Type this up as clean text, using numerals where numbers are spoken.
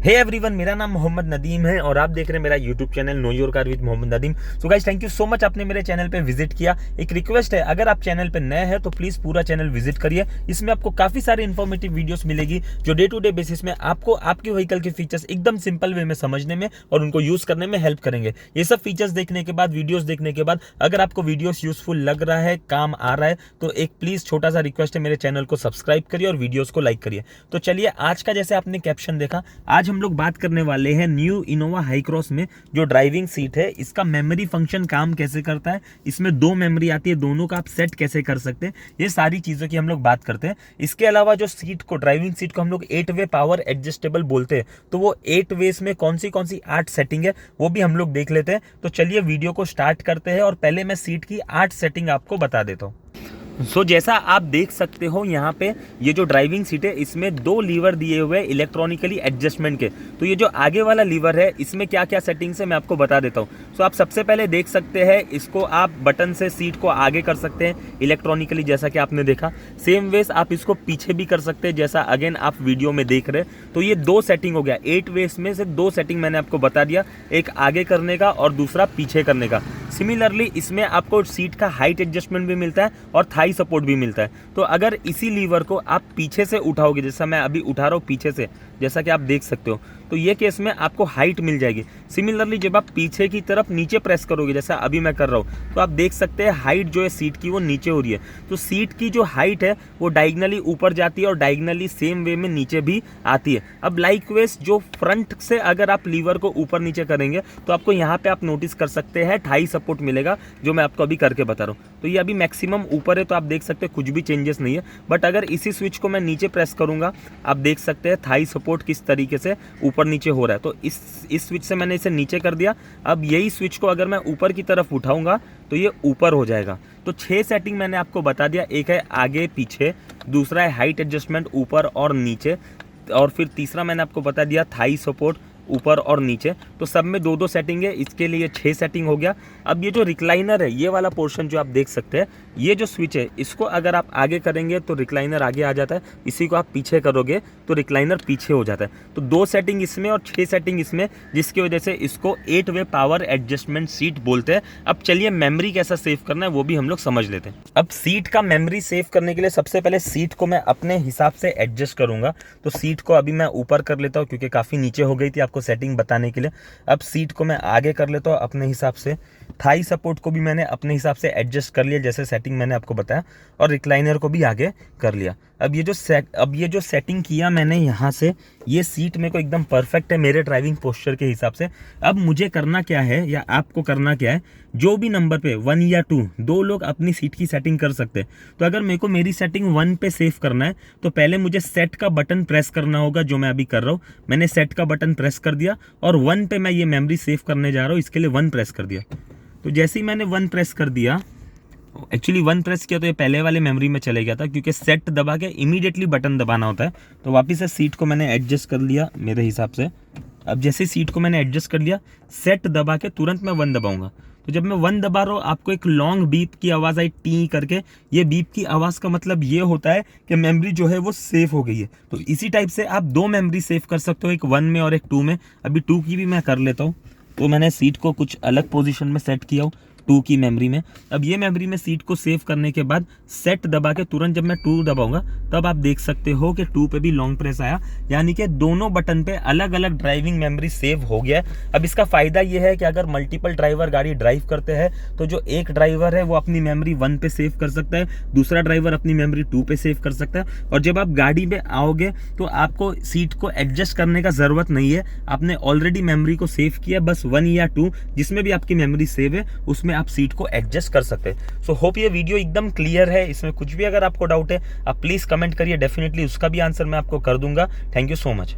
Hey everyone, मेरा नाम मोहम्मद नदीम है और आप देख रहे हैं मेरा YouTube channel Know Your Car with Mohammad Nadeem. So guys, thank you so much आपने मेरे चैनल पे विजिट किया। एक रिक्वेस्ट है, अगर आप चैनल पे नए हैं तो प्लीज पूरा चैनल विजिट करिए। इसमें आपको काफी सारे इन्फॉर्मेटिव वीडियोस मिलेगी जो डे टू डे बेसिस में आपको आपके व्हीकल के फीचर्स एकदम सिंपल वे में समझने में और उनको यूज करने में हेल्प करेंगे। ये सब फीचर्स देखने के बाद, वीडियोस देखने के बाद, अगर आपको वीडियोस यूजफुल लग रहा है, काम आ रहा है, तो एक प्लीज छोटा सा रिक्वेस्ट है, मेरे चैनल को सब्सक्राइब करिए और वीडियोस को लाइक करिए। तो चलिए, आज का जैसे आपने कैप्शन देखा, आज हम लोग बात करने वाले हैं न्यू इनोवा हाई क्रॉस में जो ड्राइविंग सीट है, इसका मेमोरी फंक्शन काम कैसे करता है, इसमें दो मेमोरी आती है, दोनों का आप सेट कैसे कर सकते हैं, ये सारी चीजों की हम लोग बात करते हैं। इसके अलावा जो सीट को, ड्राइविंग सीट को हम लोग 8 वे पावर एडजस्टेबल बोलते हैं, तो वो 8 वेज में कौन सी 8 सेटिंग है वो भी हम लोग देख लेते हैं। तो चलिए वीडियो को स्टार्ट करते हैं और पहले मैं सीट की 8 सेटिंग आपको बता देता हूँ। जैसा आप देख सकते हो यहाँ पे ये जो ड्राइविंग सीट है, इसमें 2 लीवर दिए हुए हैं इलेक्ट्रॉनिकली एडजस्टमेंट के। तो ये जो आगे वाला लीवर है, इसमें क्या क्या सेटिंग्स है मैं आपको बता देता हूँ। सो आप सबसे पहले देख सकते हैं, इसको आप बटन से सीट को आगे कर सकते हैं इलेक्ट्रॉनिकली, जैसा कि आपने देखा। सेम वेज आप इसको पीछे भी कर सकते हैं, जैसा अगेन आप वीडियो में देख रहे हैं। तो ये 2 सेटिंग हो गया, 8 वेज में से 2 सेटिंग मैंने आपको बता दिया, एक आगे करने का और दूसरा पीछे करने का। सिमिलरली इसमें आपको सीट का हाइट एडजस्टमेंट भी मिलता है और थाई सपोर्ट भी मिलता है। तो अगर इसी लीवर को आप पीछे से उठाओगे, जैसा मैं अभी उठा रहा हूँ पीछे से, जैसा कि आप देख सकते हो, तो ये केस में आपको हाइट मिल जाएगी। सिमिलरली जब आप पीछे की तरफ नीचे प्रेस करोगे, जैसा अभी मैं कर रहा हूँ, तो आप देख सकते हैं हाइट जो है सीट की वो नीचे हो रही है। तो सीट की जो हाइट है वो डायगनली ऊपर जाती है और डायगनली सेम वे में नीचे भी आती है। अब लाइकवेज जो फ्रंट से अगर आप लीवर को ऊपर नीचे करेंगे तो आपको यहाँ पे आप नोटिस कर सकते हैं थाई सपोर्ट मिलेगा, जो मैं आपको अभी करके बता रहा हूँ। तो ये अभी मैक्सिमम ऊपर है, तो आप देख सकते हैं कुछ भी चेंजेस नहीं है। बट अगर इसी स्विच को मैं नीचे प्रेस करूंगा, आप देख सकते हैं थाई सपोर्ट किस तरीके से ऊपर नीचे हो रहा है। तो इस स्विच से मैंने इसे नीचे कर दिया। अब यही स्विच को अगर मैं ऊपर की तरफ उठाऊंगा तो ये ऊपर हो जाएगा। तो 6 सेटिंग मैंने आपको बता दिया। एक है आगे पीछे, दूसरा है हाइट एडजस्टमेंट ऊपर और नीचे, और फिर तीसरा मैंने आपको बता दिया थाई सपोर्ट ऊपर और नीचे। तो सब में 2-2 सेटिंग है, इसके लिए 6 सेटिंग हो गया। अब ये जो रिक्लाइनर है, ये वाला पोर्शन जो आप देख सकते हैं, ये जो स्विच है, इसको अगर आप आगे करेंगे तो रिक्लाइनर आगे आ जाता है, इसी को आप पीछे करोगे तो रिक्लाइनर पीछे हो जाता है। तो 2 सेटिंग इसमें और 6 सेटिंग इसमें, जिसकी वजह से इसको 8 वे पावर एडजस्टमेंट सीट बोलते हैं। अब चलिए मेमोरी कैसा सेव करना है वो भी हम लोग समझ लेते हैं। अब सीट का मेमोरी सेव करने के लिए सबसे पहले सीट को मैं अपने हिसाब से एडजस्ट करूंगा। तो सीट को अभी मैं ऊपर कर लेता हूँ क्योंकि काफ़ी नीचे हो गई थी आपको सेटिंग बताने के लिए। अब सीट को मैं आगे कर लेता हूँ अपने हिसाब से। थाई सपोर्ट को भी मैंने अपने हिसाब से एडजस्ट कर लिया, जैसे सेटिंग मैंने आपको बताया, और रिक्लाइनर को भी आगे कर लिया। अब ये जो सेटिंग किया मैंने यहाँ से, ये सीट मेरे को एकदम परफेक्ट है मेरे ड्राइविंग पोस्चर के हिसाब से। अब मुझे करना क्या है, या आपको करना क्या है, जो भी नंबर पे 1 या 2, 2 लोग अपनी सीट की सेटिंग कर सकते हैं। तो अगर मेरे को मेरी सेटिंग 1 पे सेव करना है तो पहले मुझे सेट का बटन प्रेस करना होगा, जो मैं अभी कर रहा हूँ। मैंने सेट का बटन प्रेस कर दिया और 1 पे मैं ये मेमोरी सेव करने जा रहा हूँ, इसके लिए 1 प्रेस कर दिया। तो जैसे ही मैंने 1 प्रेस कर दिया, एक्चुअली 1 प्रेस किया तो ये पहले वाले मेमोरी में चले गया था, क्योंकि सेट दबा के इमीडिएटली बटन दबाना होता है। तो वापस से सीट को मैंने एडजस्ट कर लिया मेरे हिसाब से। अब जैसे सीट को मैंने एडजस्ट कर लिया, सेट दबा के तुरंत मैं 1 दबाऊंगा। तो जब मैं 1 दबा रहा हूँ, आपको एक लॉन्ग बीप की आवाज़ आई, टी करके। ये बीप की आवाज़ का मतलब ये होता है कि मेमोरी जो है वो सेव हो गई है। तो इसी टाइप से आप 2 मेमोरी सेव कर सकते हो, एक 1 में और एक 2 में। अभी 2 की भी मैं कर लेता हूँ। तो मैंने सीट को कुछ अलग पोजीशन में सेट किया हूँ 2 की मेमोरी में। अब ये मेमोरी में सीट को सेव करने के बाद सेट दबा के तुरंत जब मैं 2 दबाऊंगा, तब आप देख सकते हो कि 2 पे भी लॉन्ग प्रेस आया, यानी कि दोनों बटन पे अलग अलग ड्राइविंग मेमोरी सेव हो गया है। अब इसका फायदा ये है कि अगर मल्टीपल ड्राइवर गाड़ी ड्राइव करते हैं तो जो एक ड्राइवर है वो अपनी मेमोरी 1 पे सेव कर सकता है, दूसरा ड्राइवर अपनी मेमोरी 2 पे सेव कर सकता है। और जब आप गाड़ी में आओगे तो आपको सीट को एडजस्ट करने का जरूरत नहीं है, आपने ऑलरेडी मेमोरी को सेव किया। बस 1 या 2 जिसमें भी आपकी मेमोरी सेव है उसमें आप सीट को एडजस्ट कर सकते हैं। सो होप ये वीडियो एकदम क्लियर है। इसमें कुछ भी अगर आपको डाउट है आप प्लीज कमेंट करिए, डेफिनेटली उसका भी आंसर मैं आपको कर दूंगा। Thank you so much.